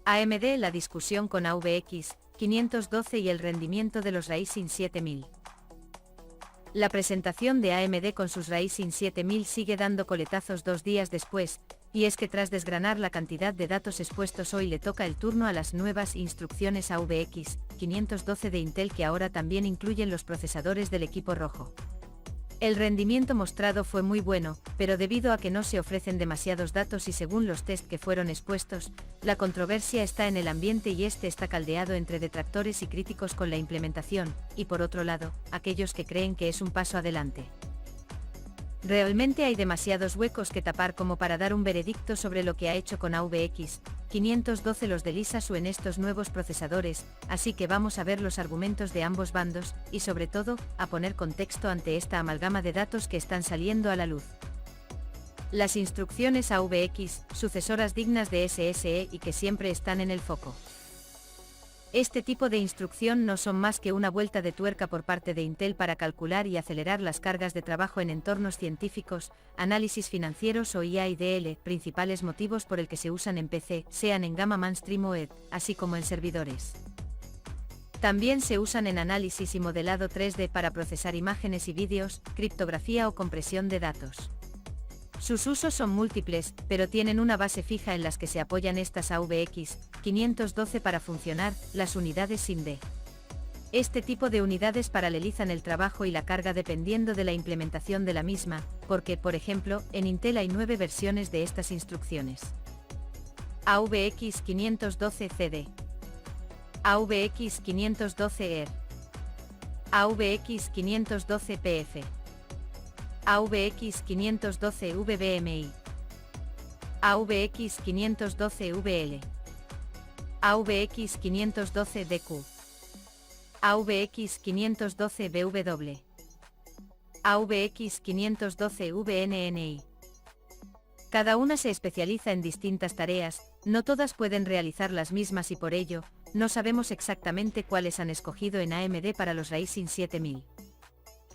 AMD, la discusión con AVX 512 y el rendimiento de los Ryzen 7000. La presentación de AMD con sus Ryzen 7000 sigue dando coletazos 2 días después, y es que tras desgranar la cantidad de datos expuestos hoy le toca el turno a las nuevas instrucciones AVX 512 de Intel que ahora también incluyen los procesadores del equipo rojo. El rendimiento mostrado fue muy bueno, pero debido a que no se ofrecen demasiados datos y según los test que fueron expuestos, la controversia está en el ambiente y este está caldeado entre detractores y críticos con la implementación, y por otro lado, aquellos que creen que es un paso adelante. Realmente hay demasiados huecos que tapar como para dar un veredicto sobre lo que ha hecho con AVX 512 los de Lisasu en estos nuevos procesadores, así que vamos a ver los argumentos de ambos bandos, y sobre todo, a poner contexto ante esta amalgama de datos que están saliendo a la luz. Las instrucciones AVX, sucesoras dignas de SSE y que siempre están en el foco. Este tipo de instrucción no son más que una vuelta de tuerca por parte de Intel para calcular y acelerar las cargas de trabajo en entornos científicos, análisis financieros o IA IDL, principales motivos por el que se usan en PC, sean en gama mainstream o ED, así como en servidores. También se usan en análisis y modelado 3D para procesar imágenes y vídeos, criptografía o compresión de datos. Sus usos son múltiples, pero tienen una base fija en las que se apoyan estas AVX 512 para funcionar, las unidades SIMD. Este tipo de unidades paralelizan el trabajo y la carga dependiendo de la implementación de la misma, porque, por ejemplo, en Intel hay 9 versiones de estas instrucciones. AVX 512 CD, AVX 512 ER, AVX 512 PF, AVX 512 VBMI, AVX 512 VL, AVX 512 DQ, AVX 512 BW, AVX 512 VNNI. Cada una se especializa en distintas tareas, no todas pueden realizar las mismas y por ello, no sabemos exactamente cuáles han escogido en AMD para los Ryzen 7000.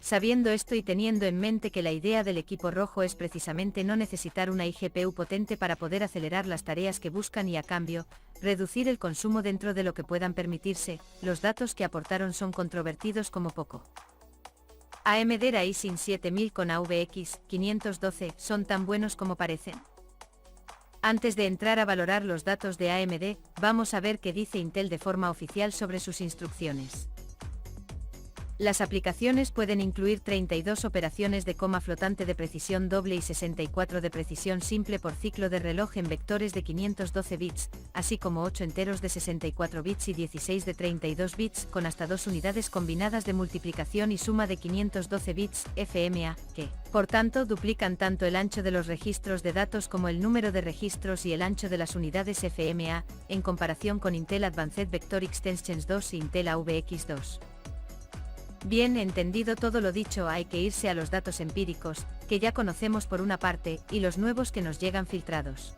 Sabiendo esto y teniendo en mente que la idea del equipo rojo es precisamente no necesitar una iGPU potente para poder acelerar las tareas que buscan y a cambio, reducir el consumo dentro de lo que puedan permitirse, los datos que aportaron son controvertidos como poco. AMD Ryzen 7000 con AVX 512 son tan buenos como parecen. Antes de entrar a valorar los datos de AMD, vamos a ver qué dice Intel de forma oficial sobre sus instrucciones. Las aplicaciones pueden incluir 32 operaciones de coma flotante de precisión doble y 64 de precisión simple por ciclo de reloj en vectores de 512 bits, así como 8 enteros de 64 bits y 16 de 32 bits con hasta 2 unidades combinadas de multiplicación y suma de 512 bits, FMA, que, por tanto, duplican tanto el ancho de los registros de datos como el número de registros y el ancho de las unidades FMA, en comparación con Intel Advanced Vector Extensions 2 e Intel AVX 2. Bien entendido todo lo dicho, hay que irse a los datos empíricos, que ya conocemos por una parte, y los nuevos que nos llegan filtrados.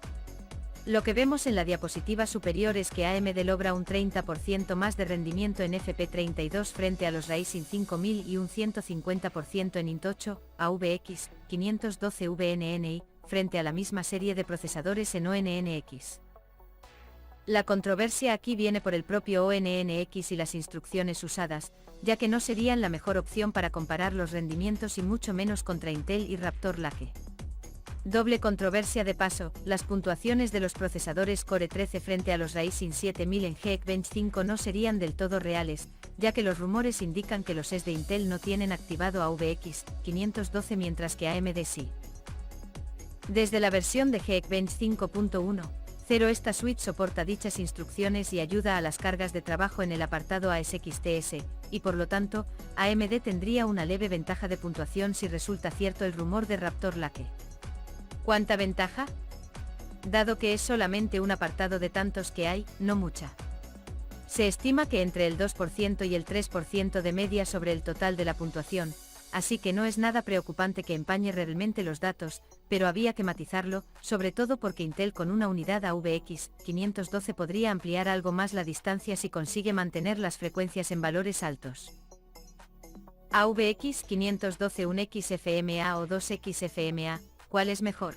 Lo que vemos en la diapositiva superior es que AMD logra un 30% más de rendimiento en FP32 frente a los Ryzen 5000 y un 150% en Int8, AVX 512 VNNI, frente a la misma serie de procesadores en ONNX. La controversia aquí viene por el propio ONNX y las instrucciones usadas, ya que no serían la mejor opción para comparar los rendimientos y mucho menos contra Intel y Raptor Lake. Doble controversia de paso, las puntuaciones de los procesadores Core 13 frente a los Ryzen 7000 en Geekbench 5 no serían del todo reales, ya que los rumores indican que los ES de Intel no tienen activado AVX 512 mientras que AMD sí. Desde la versión de Geekbench 5.1, esta suite soporta dichas instrucciones y ayuda a las cargas de trabajo en el apartado ASXTS, y por lo tanto, AMD tendría una leve ventaja de puntuación si resulta cierto el rumor de Raptor Lake. ¿Cuánta ventaja? Dado que es solamente un apartado de tantos que hay, no mucha. Se estima que entre el 2% y el 3% de media sobre el total de la puntuación, así que no es nada preocupante que empañe realmente los datos, pero había que matizarlo, sobre todo porque Intel con una unidad AVX 512 podría ampliar algo más la distancia si consigue mantener las frecuencias en valores altos. AVX 512 1X FMA o 2X FMA, ¿cuál es mejor?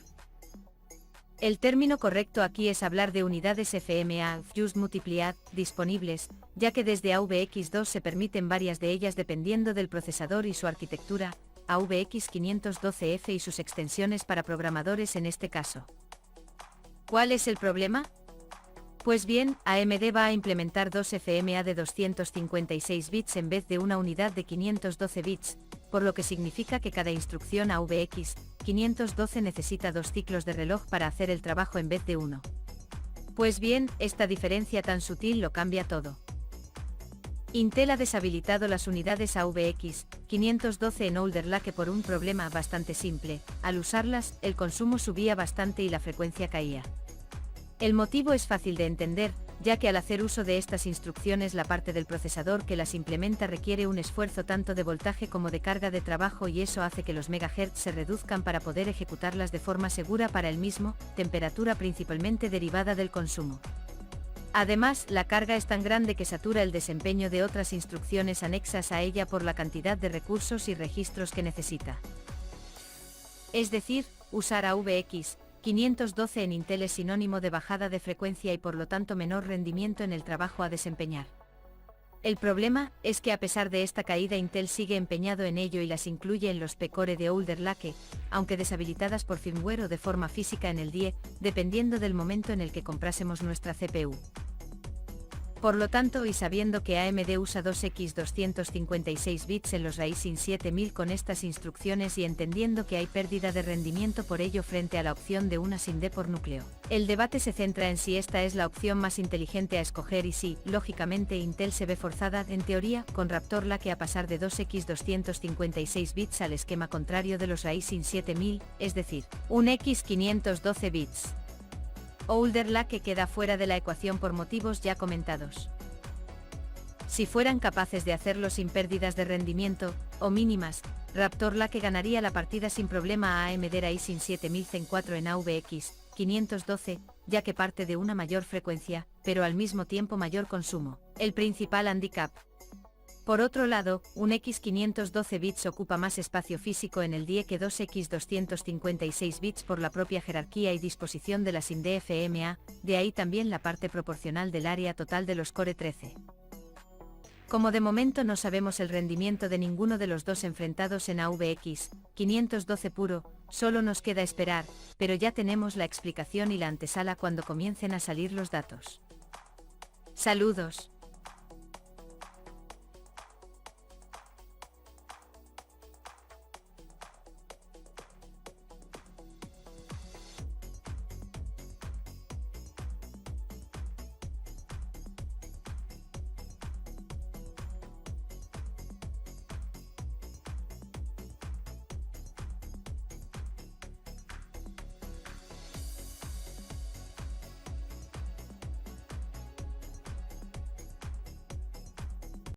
El término correcto aquí es hablar de unidades FMA, Fused Multiplied, disponibles, ya que desde AVX2 se permiten varias de ellas dependiendo del procesador y su arquitectura, AVX 512F y sus extensiones para programadores en este caso. ¿Cuál es el problema? Pues bien, AMD va a implementar dos FMA de 256 bits en vez de una unidad de 512 bits, por lo que significa que cada instrucción AVX 512 necesita 2 ciclos de reloj para hacer el trabajo en vez de uno. Pues bien, esta diferencia tan sutil lo cambia todo. Intel ha deshabilitado las unidades AVX 512 en Alder Lake por un problema bastante simple: al usarlas, el consumo subía bastante y la frecuencia caía. El motivo es fácil de entender, ya que al hacer uso de estas instrucciones la parte del procesador que las implementa requiere un esfuerzo tanto de voltaje como de carga de trabajo, y eso hace que los megahertz se reduzcan para poder ejecutarlas de forma segura para el mismo, temperatura principalmente derivada del consumo. Además, la carga es tan grande que satura el desempeño de otras instrucciones anexas a ella por la cantidad de recursos y registros que necesita. Es decir, usar AVX 512 en Intel es sinónimo de bajada de frecuencia y por lo tanto menor rendimiento en el trabajo a desempeñar. El problema es que a pesar de esta caída Intel sigue empeñado en ello y las incluye en los P-Core de Alder Lake, aunque deshabilitadas por firmware o de forma física en el DIE, dependiendo del momento en el que comprásemos nuestra CPU. Por lo tanto, y sabiendo que AMD usa 2x256 bits en los Ryzen 7000 con estas instrucciones y entendiendo que hay pérdida de rendimiento por ello frente a la opción de una SIMD por núcleo, el debate se centra en si esta es la opción más inteligente a escoger y si, lógicamente, Intel se ve forzada, en teoría, con Raptor Lake a pasar de 2x256 bits al esquema contrario de los Ryzen 7000, es decir, un x512 bits. Alder Lake queda fuera de la ecuación por motivos ya comentados. Si fueran capaces de hacerlo sin pérdidas de rendimiento, o mínimas, Raptor Lake ganaría la partida sin problema a AMD Ryzen 7000 Zen 4 en AVX 512, ya que parte de una mayor frecuencia, pero al mismo tiempo mayor consumo, el principal handicap. Por otro lado, un x512 bits ocupa más espacio físico en el DIE que 2x256 bits por la propia jerarquía y disposición de la SIMD FMA, de ahí también la parte proporcional del área total de los Core 13. Como de momento no sabemos el rendimiento de ninguno de los dos enfrentados en AVX 512 puro, solo nos queda esperar, pero ya tenemos la explicación y la antesala cuando comiencen a salir los datos. Saludos.